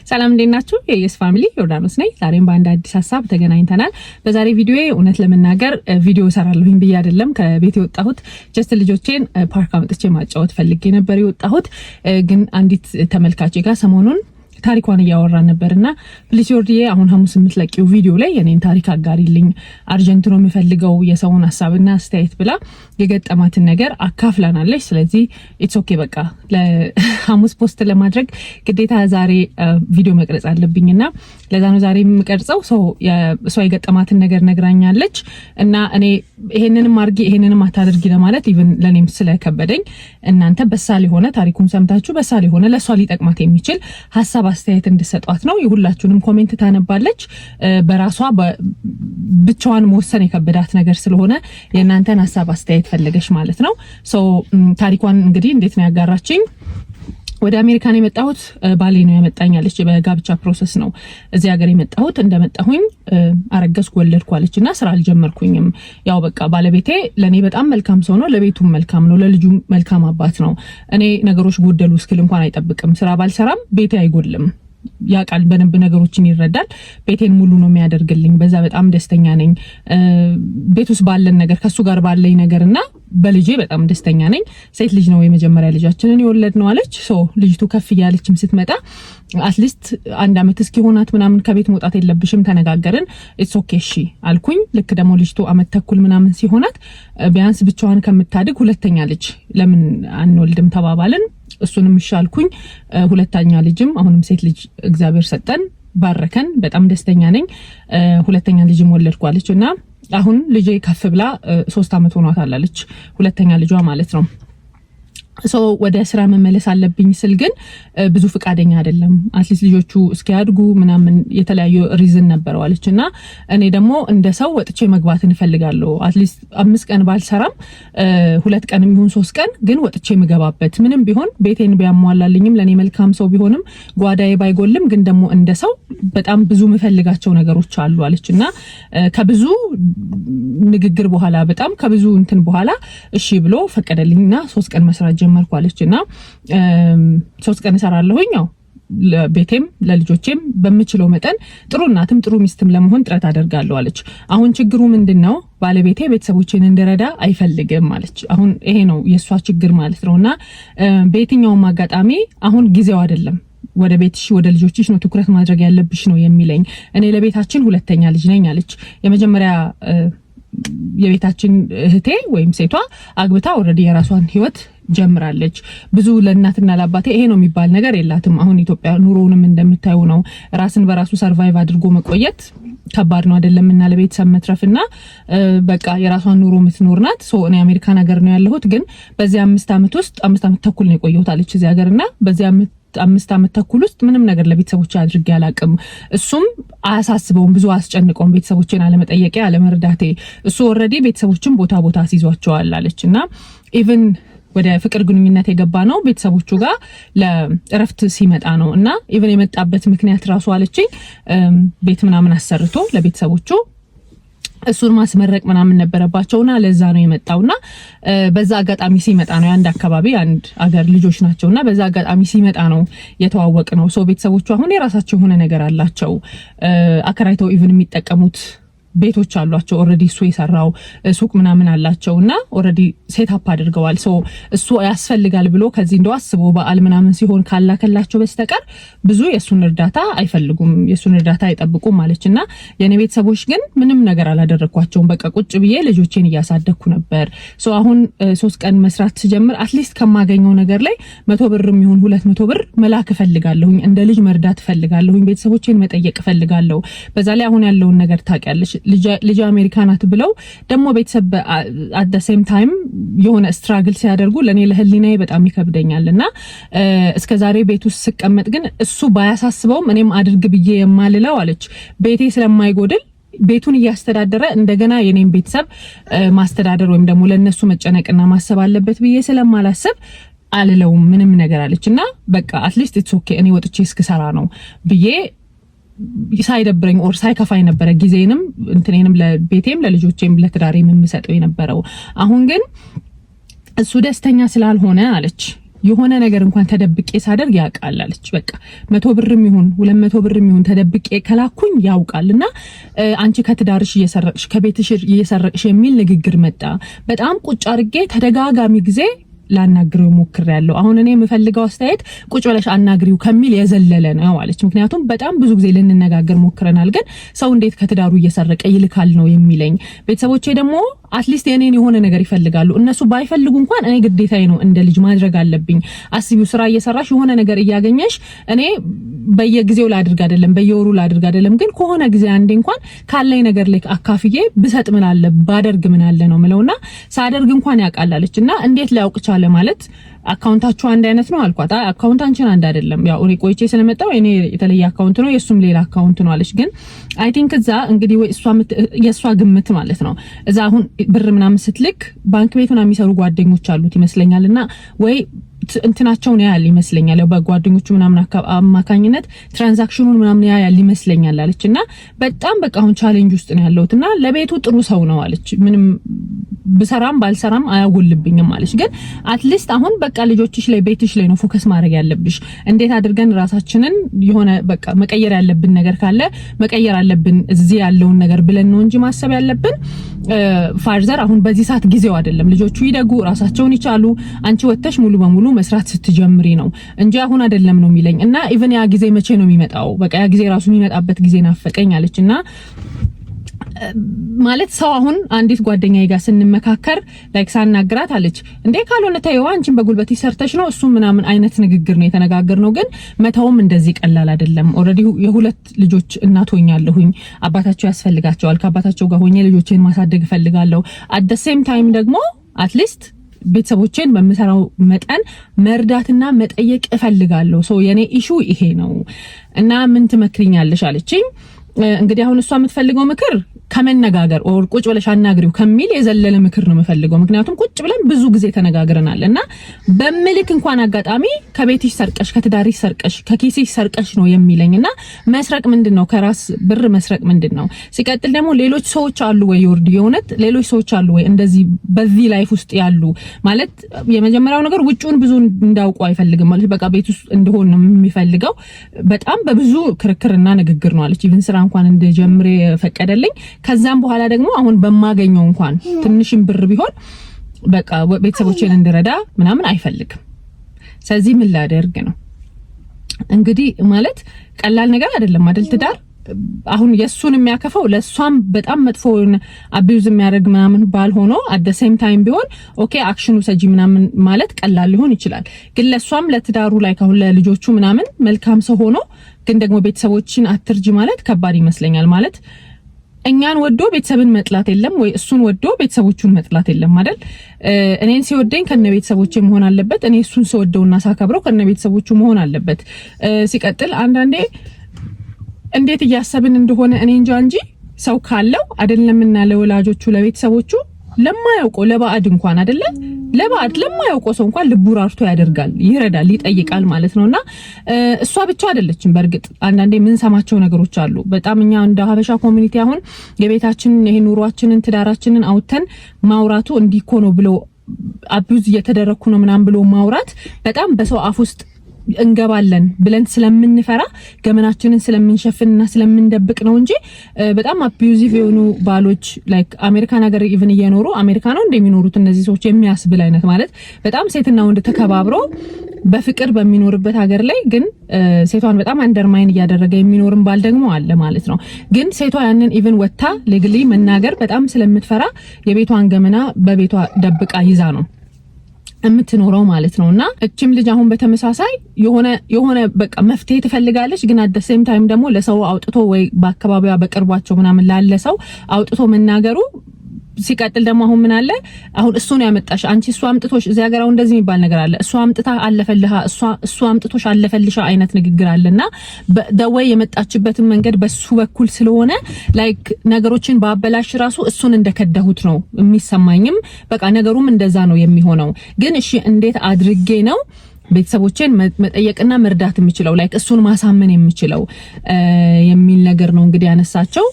ሰላም እንዴት ናችሁ? የየስ ፋሚሊ ዮርዳኖስ ነኝ። ዛሬም በአንድ አዲስ ሀሳብ ተገናኝተናል። በዛሬ ቪዲዮዬ እውነት ለመናገር ቪዲዮ ሰራለሁኝ ብዬ አይደለም ከቤት የወጣሁት። ጀስት ልጆቼን ፓርክ አምጥቼ ማጫወት ፈልጌ ነበር የወጣሁት። ግን አንዲት ተመልካቼ ጋር ሰሞኑን ታሪኳን እያወራን ነበርና ፕሊስ ዮርዲዬ አሁን ሐሙስ የምትለቂው ቪዲዮ ላይ የኔን ታሪክ አጋሪልኝ፣ አርጀንት ነው የምፈልገው የሰውን ሐሳብና አስተያየት ብላ የገጠማትን ነገር አካፍላናለች። ስለዚህ ኢትስ ኦኬ በቃ ለሐሙስ ፖስት ለማድረግ ግዴታ ዛሬ ቪዲዮ መቅረጽ አለብኝና ለዛ ነው ዛሬ የምቀርጸው። እሷ የገጠማትን ነገር ነግራኛለች እና እኔ ይሄንንም አርጊ ይሄንንም አታድርጊ ለማለት ኢቭን ለኔም ስለከበደኝ እናንተ በሳል የሆነ ታሪኩን ሰምታችሁ በሳል የሆነ ለሷ ሊጠቅማት የሚችል ሐሳብ አስተያየት እንድሰጧት ነው። የሁላችሁንም ኮሜንት ታነባለች። በራሷ ብቻዋን መወሰን የከበዳት ነገር ስለሆነ የእናንተን ሐሳብ አስተያየት ፈለገሽ ማለት ነው። ታሪኳን እንግዲህ እንዴት ነው ያጋራችኝ? ወደ አሜሪካን የመጣሁት ባሌ ነው ያመጣኛለች። በጋብቻ ፕሮሰስ ነው እዚህ ሀገር የመጣሁት። እንደመጣሁኝ አረገዝኩ ወለድኩ አለችና ስራ አልጀመርኩኝም። ያው በቃ ባለቤቴ ለኔ በጣም መልካም ሰው ነው፣ ለቤቱም መልካም ነው፣ ለልጁም መልካም አባት ነው። እኔ ነገሮች ጎደሉ እስክል እንኳን አይጠብቅም። ስራ ባልሰራም ቤቴ አይጎልም። ያቃል በደንብ ነገሮችን ይረዳል። ቤቴን ሙሉ ነው የሚያደርግልኝ። በዛ በጣም ደስተኛ ነኝ። ቤት ውስጥ ባለን ነገር ከሱ ጋር ባለኝ ነገርና በልጄ በጣም ደስተኛ ነኝ። ሴት ልጅ ነው የመጀመሪያ ልጃችንን የወለድነው አለች። ልጅቱ ከፍ እያለችም ስትመጣ አትሊስት 1 አመት እስኪሆናት ምናምን ከቤት መውጣት የለብሽም ተነጋገርን። ኢትስ ኦኬ እሺ አልኩኝ። ልክ ደግሞ ልጅቱ አመት ተኩል ምናምን ሲሆናት ቢያንስ ብቻዋን ከምታድግ ሁለተኛ ልጅ ለምን አንወልድም ተባባልን። እሱንም ይሻልኩኝ። ሁለተኛ ልጅም አሁንም ሴት ልጅ እግዚአብሔር ሰጠን፣ ባረከን። በጣም ደስተኛ ነኝ። ሁለተኛ ልጅም ወለድኩ አለችና አሁን ልጄ ከፍ ብላ 3 አመት ሆኗታል አለች። ሁለተኛ ልጇ ማለት ነው። ወደ ስራ መመለስ አለብኝ ስል ግን ብዙ ፍቃደኛ አይደለም። አትሊስት ልጆቹ እስኪያድጉ ምናምን የተለያዩ ሪዝን ነበረው አለችና እኔ ደግሞ እንደ ሰው ወጥቼ መግባት እንፈልጋለሁ። አትሊስት 5 ቀን ባልሰራም 2 ቀን ይሁን 3 ቀን ግን ወጥቼ መገባበት ምንም ቢሆን ቤቴን ቢያሟላልኝም ለኔ መልካም ሰው ቢሆንም ጓዳዬ ባይጎልም ግን ደግሞ እንደ ሰው በጣም ብዙ መፈልጋቸው ነገሮች አሉ አለችና ከብዙ ንግግር በኋላ በጣም ከብዙ እንትን በኋላ እሺ ብሎ ፈቀደልኝና 3 ቀን መስራት ጀመርኩ አለችና 3 ቀን እሰራለሁኝ። ያው ለቤቴም ለልጆቼም በምችለው መጠን ጥሩ እናትም ጥሩ ሚስትም ለመሆን ጥረት አደርጋለሁ አለች። አሁን ችግሩ ምንድነው? ባለቤቴ ቤተሰቦቼን እንደረዳ አይፈልግም አለች። አሁን ይሄ ነው የሷ ችግር ማለት ነውና በየትኛውም አጋጣሚ አሁን ጊዜው አይደለም፣ ወደ ቤትሽ ወደ ልጆችሽ ነው ትኩረት ማድረግ ያለብሽ ነው የሚለኝ። እኔ ለቤታችን ሁለተኛ ልጅ ነኝ አለች። የመጀመሪያ የቤታችን እህቴ ወይም ሴቷ አግብታ ኦሬዲ የራሷን ህይወት ጀምራለች። ብዙ ለእናትና ለአባቴ ይሄ ነው የሚባል ነገር የላትም። አሁን ኢትዮጵያ ኑሮውንም እንደምታዩ ነው። ራስን በራሱ ሰርቫይቭ አድርጎ መቆየት ከባድ ነው አይደለምና ለቤተሰብ መትረፍና በቃ የራሷን ኑሮ የምትኖር ናት። እኔ አሜሪካን ሀገር ነው ያለሁት፣ ግን በዚህ 5 አመት ውስጥ 5 አመት ተኩል ነው የቆየሁት አለች እዚህ ሀገርና በዚህ 5 አመት ተኩል ውስጥ ምንም ነገር ለቤተሰቦቼ አድርጌ አላቅም። እሱም አያሳስበውም፣ ብዙ አስጨንቀውም ቤተሰቦቼን አለመጠየቄ አለመርዳቴ። እሱ ኦሬዲ ቤተሰቦችን ቦታ አስይዟቸዋል አለችና ኢቭን ወደ ፍቅር ግንኙነት የገባ ነው ቤተሰቦቹ ጋር ለእረፍት ሲመጣ ነው እና ኢቭን የመጣበት ምክንያት ራሱ አለችኝ ቤት ምናምን አሰርቶ ለቤተሰቦቹ እሱን ማስመረቅ ምናምን ነበረባቸውና ለዛ ነው የመጣውና በዛ አጋጣሚ ሲመጣ ነው አንድ አካባቢ አንድ አገር ልጆች ናቸውና በዛ አጋጣሚ ሲመጣ ነው የተዋወቅ ነው። ቤተሰቦቹ አሁን የራሳቸው ሆነ ነገር አላቸው። አከራይተው ኢቭን የሚጠቀሙት ቤቶች አሏቸው። ኦሬዲ እሱ የሰራው ሱቅ ምናምን አላቸውና ኦሬዲ ሴት አፕ አድርገዋል። እሱ ያስፈልጋል ብሎ ከዚህ እንደው አስቦ በዓል ምናምን ሲሆን ካላከላቸው በስተቀር ብዙ የሱን እርዳታ አይፈልጉም፣ የሱን እርዳታ አይጠብቁም ማለችና የኔ ቤተሰቦች ግን ምንም ነገር አላደረኳቸውም። በቃ ቁጭ ብዬ ልጆቼን እያሳደግኩ ነበር። አሁን 3 ቀን መስራት ሲጀምር አትሊስት ከማገኘው ነገር ላይ 100 ብርም ይሁን 200 ብር መላክ ፈልጋለሁኝ። እንደ ልጅ መርዳት ፈልጋለሁኝ። ቤተሰቦቼን መጠየቅ ፈልጋለሁ። በዛ ላይ አሁን ያለውን ነገር ታውቂያለሽ። ልጅ አሜሪካናት ብለው ደግሞ ቤተሰብ at the same time የሆነ ስትራግል ሲያደርጉ ለኔ ለህሊናዬ በጣም ይከብደኛልና እስከዛሬ ቤት ውስጥ ስቀመጥ ግን እሱ ባያሳስበውም እኔም አድርግ ብዬ የማልለው አለች ቤቴ ስለማይጎድል ቤቱን እያስተዳደረ እንደገና የኔን ቤተሰብ ማስተዳደር ወይም ደግሞ ለነሱ መጨነቅና ማሰብ አለበት ብዬ ስለማላስብ አልለውም ምንም ነገር አለችና በቃ አትሊስት ኢትስ ኦኬ እኔ ወጥቼ እስክሰራ ነው ብዬ ሳይደብረኝ ኦር ሳይከፋኝ ነበር ጊዜንም እንትኔንም ለቤቴም ለልጆቼም ለትዳሬም የምሰጠው የነበረው። አሁን ግን እሱ ደስተኛ ስላልሆነ አለች የሆነ ነገር እንኳን ተደብቄ ሳደርግ ያውቃል አለች። በቃ 100 ብርም ይሁን 200 ብርም ይሁን ተደብቄ ከላኩኝ ያውቃልና አንቺ ከትዳርሽ እየሰረቅሽ ከቤትሽ እየሰረቅሽ የሚል ንግግር መጣ። በጣም ቁጭ አድርጌ ተደጋጋሚ ጊዜ ላናግረው ሞክሬያለሁ። አሁን እኔ የምፈልገው አስተያየት ቁጭ ብለሽ አናግሪው ከሚል የዘለለ ነው አለች። ምክንያቱም በጣም ብዙ ጊዜ ልንነጋገር ሞክረናል፣ ግን ሰው እንዴት ከትዳሩ እየሰረቀ ይልካል ነው የሚለኝ። ቤተሰቦቼ ደግሞ አትሊስት የኔን የሆነ ነገር ይፈልጋሉ። እነሱ ባይፈልጉ እንኳን እኔ ግዴታዬ ነው እንደ ልጅ ማድረግ አለብኝ። አስቢው፣ ስራ እየሰራሽ የሆነ ነገር እያገኘሽ እኔ በየጊዜው ላድርግ አይደለም በየወሩ ላድርግ አይደለም፣ ግን ከሆነ ጊዜ አንዴ እንኳን ካለኝ ነገር ላይ አካፍዬ ብሰጥ ምን አለ ባደርግ ምን አለ ነው ምለውና ሳደርግ እንኳን ያቃላለችና እንዴት ላውቅ ቻለ ማለት አካውንታችሁ አንድ አይነት ነው አልኳት። አካውንታችን አንድ አይደለም፣ ያው እኔ ቆይቼ ስለመጣው እኔ የተለየ አካውንት ነው የሱም ሌላ አካውንት ነው አለች። ግን አይ ቲንክ እዛ እንግዲህ ወይ የሷ ግምት ማለት ነው እዛ አሁን ብር ምናምን ስትልክ ባንክ ቤት ምናምን የሚሰሩ ጓደኞች አሉት ይመስለኛልና ወይ እንትናቸውን ያያል ይመስለኛል፣ በጓደኞቹ ምናምን አማካኝነት ትራንዛክሽኑን ምናምን ያያል ይመስለኛል አለችና በጣም በቃ አሁን ቻሌንጅ ውስጥ ነው ያለውትና ለቤቱ ጥሩ ሰው ነው አለች። ምንም ብሰራም ባልሰራም አያጎልብኝም አለች። ግን አትሊስት አሁን በቃ ልጆችሽ ላይ ቤትሽ ላይ ነው ፎከስ ማድረግ ያለብሽ። እንዴት አድርገን ራሳችንን የሆነ በቃ መቀየር ያለብን ነገር ካለ መቀየር አለብን እዚህ ያለውን ነገር ብለን ነው እንጂ ማሰብ ያለብን ፋርዘር አሁን በዚህ ሰዓት ጊዜው አይደለም። ልጆቹ ይደጉ ራሳቸውን ይቻሉ፣ አንቺ ወተሽ ሙሉ በሙሉ መስራት ስትጀምሪ ነው እንጂ አሁን አይደለም ነው የሚለኝ። እና ኢቭን ያ ጊዜ መቼ ነው የሚመጣው? በቃ ያ ጊዜ ራሱ የሚመጣበት ጊዜ ናፈቀኝ አለችና ማለት ሰው አሁን አንዲት ጓደኛዬ ጋር ስንመካከር ላይክ ሳናግራት አለች እንዴ ካልሆነ ተይው አንቺን በጉልበት ይሰርተሽ ነው እሱ ምናምን አይነት ንግግር ነው የተነጋገርነው። ግን መተውም እንደዚህ ቀላል አይደለም። ኦሬዲ የሁለት ልጆች እናት ሆኛለሁኝ። አባታቸው ያስፈልጋቸዋል። ከአባታቸው ጋር ሆኜ ልጆቼን ማሳደግ ፈልጋለሁ። አት ዘ ሴም ታይም ደግሞ አትሊስት ቤተሰቦቼን በመሰራው መጠን መርዳትና መጠየቅ እፈልጋለሁ። ሶ የኔ ኢሹ ይሄ ነው እና ምን ትመክሪኛለሽ አለችኝ። እንግዲህ አሁን እሷ የምትፈልገው ምክር ከመነጋገር ኦር ቁጭ ብለሽ አናግሪው ከሚል የዘለለ ምክር ነው የምፈልገው። ምክንያቱም ቁጭ ብለን ብዙ ጊዜ ተነጋግረናልና በመልክ እንኳን አጋጣሚ ከቤትሽ ሰርቀሽ ከትዳርሽ ሰርቀሽ ከኪስሽ ሰርቀሽ ነው የሚለኝና መስረቅ ምንድነው? ከራስ ብር መስረቅ ምንድነው? ሲቀጥል ደግሞ ሌሎች ሰዎች አሉ ወይ ይወርድ የሆነት ሌሎች ሰዎች አሉ ወይ እንደዚህ በዚህ ላይፍ ውስጥ ያሉ ማለት የመጀመሪያው ነገር ውጪውን ብዙ እንዳውቁ አይፈልግም ማለት በቃ ቤት ውስጥ እንደሆነ ነው የሚፈልገው። በጣም በብዙ ክርክርና ንግግር ነው አለች ኢቭን ስራ እንኳን እንደጀምሬ ፈቀደልኝ። ከዛም በኋላ ደግሞ አሁን በማገኘው እንኳን ትንሽም ብር ቢሆን በቃ ቤተሰቦቼን እንድረዳ ምናምን አይፈልግም። ስለዚህ ምን ላደርግ ነው እንግዲህ ማለት ቀላል ነገር አይደለም አይደል ትዳር። አሁን የሱን የሚያከፈው ለሷም በጣም መጥፎውን አቢዩዝ የሚያደርግ ምናምን ባል ሆኖ አት ዘ ሴም ታይም ቢሆን ኦኬ አክሽኑ ሰጂ ምናምን ማለት ቀላል ሊሆን ይችላል። ግን ለሷም ለትዳሩ ላይ ካሁን ለልጆቹ ምናምን መልካም ሰው ሆኖ ግን ደግሞ ቤተሰቦችን አትርጂ ማለት ከባድ ይመስለኛል። ማለት እኛን ወዶ ቤተሰብን መጥላት የለም ወይ እሱን ወዶ ቤተሰቦቹን መጥላት የለም አይደል? እኔን ሲወደኝ ከነ ቤተሰቦቼ መሆን አለበት። እኔ እሱን ሲወደውና ሳከብረው ከነ ቤተሰቦቹ መሆን አለበት። ሲቀጥል አንዳንዴ እንዴት እያሰብን እንደሆነ እኔ እንጂ ሰው ካለው አይደለምና ለወላጆቹ ለቤተሰቦቹ ለማያውቀው ለባዕድ እንኳን አይደለም ለባዕድ ለማያውቀው ሰው እንኳን ልቡ ራርቶ ያደርጋል፣ ይረዳል፣ ይጠይቃል ማለት ነውና እሷ ብቻ አይደለችም። በእርግጥ አንዳንዴ ምን ሰማቸው ነገሮች አሉ። በጣም እኛ እንደ ሀበሻ ኮሚኒቲ አሁን የቤታችንን ይሄ ኑሯችንን ትዳራችንን አውተን ማውራቱ እንዲኮ ነው ብሎ አቢዩዝ እየተደረኩ ነው ምናምን ብሎ ማውራት በጣም በሰው አፍ ውስጥ እንገባለን ብለን ስለምንፈራ ገመናችንን ስለምንሸፍንና ስለምንደብቅ ነው እንጂ በጣም አቢዩዚቭ የሆኑ ባሎች ላይክ አሜሪካን ሀገር ኢቭን እየኖሩ አሜሪካ ነው እንደሚኖሩት እነዚህ ሰዎች የሚያስብል አይነት ማለት በጣም ሴትና ወንድ ተከባብረው በፍቅር በሚኖርበት ሀገር ላይ ግን ሴቷን በጣም አንደርማይን እያደረገ የሚኖርም ባል ደግሞ አለ ማለት ነው። ግን ሴቷ ያንን ኢቭን ወታ ሌግሊ መናገር በጣም ስለምትፈራ የቤቷን ገመና በቤቷ ደብቃ ይዛ ነው የምትኖረው ማለት ነውና እቺም ልጅ አሁን በተመሳሳይ የሆነ በቃ መፍትሄ ትፈልጋለች። ግን አት ዘ ሴም ታይም ደግሞ ለሰው አውጥቶ ወይ በአካባቢዋ በቅርቧቸው ምናምን ላለ ሰው አውጥቶ መናገሩ ሲቀጥል ደግሞ አሁን ምን አለ አሁን እሱ ነው ያመጣሽ አንቺ እሱ አምጥቶሽ እዚህ ሀገር አሁን እንደዚህ የሚባል ነገር አለ። እሱ አምጥታ አለፈልሃ እሱ አምጥቶሽ አለፈልሻ አይነት ንግግር አለና ደወይ የመጣችበትን መንገድ በሱ በኩል ስለሆነ ላይክ ነገሮችን ባበላሽ ራሱ እሱን እንደከዳሁት ነው የሚሰማኝም። በቃ ነገሩም እንደዛ ነው የሚሆነው። ግን እሺ እንዴት አድርጌ ነው ቤተሰቦቼን መጠየቅና መርዳት የምችለው ላይክ እሱን ማሳመን የምችለው የሚል ነገር ነው እንግዲህ ያነሳቸው።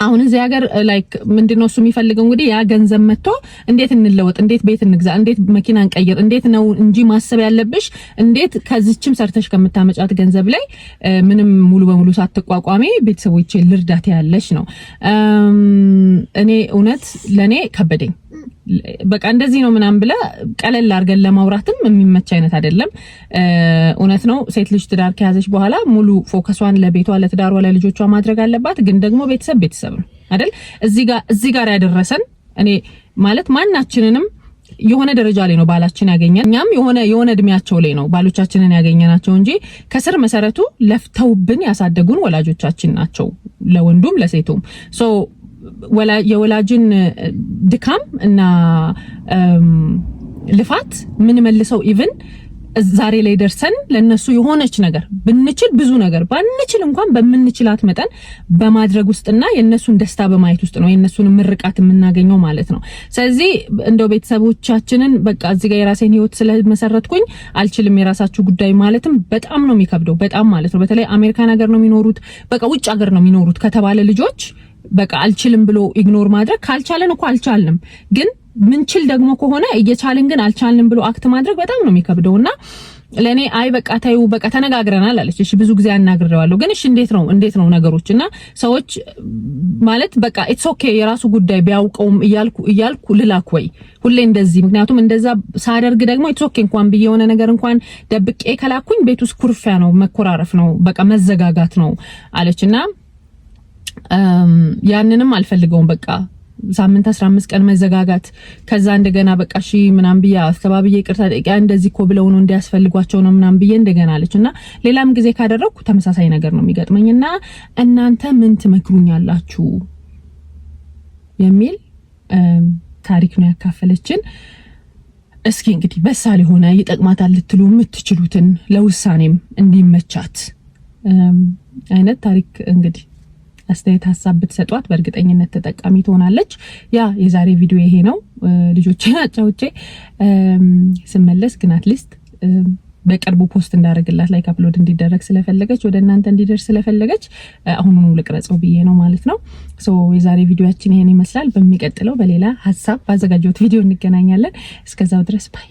አሁን እዚህ ሀገር ላይክ ምንድነው እሱ የሚፈልገው እንግዲህ ያ ገንዘብ መጥቶ እንዴት እንለወጥ፣ እንዴት ቤት እንግዛ፣ እንዴት መኪና እንቀይር፣ እንዴት ነው እንጂ ማሰብ ያለብሽ እንዴት ከዚህችም ሰርተሽ ከምታመጫት ገንዘብ ላይ ምንም ሙሉ በሙሉ ሳትቋቋሚ ቤተሰቦቼ ልርዳት ያለሽ ነው። እኔ እውነት ለኔ ከበደኝ። በቃ እንደዚህ ነው ምናምን ብለ ቀለል አድርገን ለማውራትም የሚመች አይነት አይደለም። እውነት ነው ሴት ልጅ ትዳር ከያዘች በኋላ ሙሉ ፎከሷን ለቤቷ፣ ለትዳሯ፣ ለልጆቿ ማድረግ አለባት። ግን ደግሞ ቤተሰብ ነው አይደል? እዚህ ጋር ያደረሰን እኔ ማለት ማናችንንም የሆነ ደረጃ ላይ ነው ባላችን ያገኘን። እኛም የሆነ እድሜያቸው ላይ ነው ባሎቻችንን ያገኘናቸው እንጂ ከስር መሰረቱ ለፍተውብን ያሳደጉን ወላጆቻችን ናቸው፣ ለወንዱም ለሴቱም። የወላጅን ድካም እና ልፋት ምን መልሰው ኢቭን ዛሬ ላይ ደርሰን ለነሱ የሆነች ነገር ብንችል ብዙ ነገር ባንችል እንኳን በምንችላት መጠን በማድረግ ውስጥና የነሱን ደስታ በማየት ውስጥ ነው የነሱን ምርቃት የምናገኘው ማለት ነው። ስለዚህ እንደው ቤተሰቦቻችንን በቃ እዚህ ጋር የራሴን ህይወት ስለመሰረትኩኝ አልችልም የራሳችሁ ጉዳይ ማለትም በጣም ነው የሚከብደው፣ በጣም ማለት ነው። በተለይ አሜሪካን ሀገር ነው የሚኖሩት፣ በቃ ውጭ ሀገር ነው የሚኖሩት ከተባለ ልጆች በቃ አልችልም ብሎ ኢግኖር ማድረግ ካልቻለን እኮ አልቻልንም፣ ግን ምንችል ደግሞ ከሆነ እየቻልን ግን አልቻልንም ብሎ አክት ማድረግ በጣም ነው የሚከብደውና ለኔ አይ በቃ ታዩ በቃ ተነጋግረናል አለች። እሺ ብዙ ጊዜ አናግሬዋለሁ፣ ግን እሺ እንዴት ነው ነገሮችና ሰዎች ማለት በቃ ኢትስ ኦኬ የራሱ ጉዳይ ቢያውቀውም እያልኩ ልላክ ወይ ሁሌ እንደዚህ። ምክንያቱም እንደዛ ሳደርግ ደግሞ ኢትስ ኦኬ እንኳን በየሆነ ነገር እንኳን ደብቄ ከላኩኝ ቤት ውስጥ ኩርፊያ ነው፣ መኮራረፍ ነው፣ በቃ መዘጋጋት ነው አለችና ያንንም አልፈልገውም። በቃ ሳምንት 15 ቀን መዘጋጋት ከዛ እንደገና በቃ እሺ ምናምን ብያ አስተባብዬ ይቅርታ ጠይቃ እንደዚህ እኮ ብለው ነው እንዲያስፈልጓቸው ነው ምናምን ብዬ እንደገና አለችና ሌላም ጊዜ ካደረኩ ተመሳሳይ ነገር ነው የሚገጥመኝና እናንተ ምን ትመክሩኛላችሁ የሚል ታሪክ ነው ያካፈለችን። እስኪ እንግዲህ በሳል ሆነ ይጠቅማታል ልትሉ የምትችሉትን ለውሳኔም እንዲመቻት አይነት ታሪክ እንግዲህ አስተያየት ሀሳብ ብትሰጧት በእርግጠኝነት ተጠቃሚ ትሆናለች። ያ የዛሬ ቪዲዮ ይሄ ነው። ልጆቼን አጫውቼ ስመለስ ግን አትሊስት በቅርቡ ፖስት እንዳደረግላት ላይክ አፕሎድ እንዲደረግ ስለፈለገች ወደ እናንተ እንዲደርስ ስለፈለገች አሁኑኑ ልቅረጸው ብዬ ነው ማለት ነው። የዛሬ ቪዲዮአችን ይሄን ይመስላል። በሚቀጥለው በሌላ ሀሳብ ባዘጋጀሁት ቪዲዮ እንገናኛለን። እስከዛው ድረስ ባይ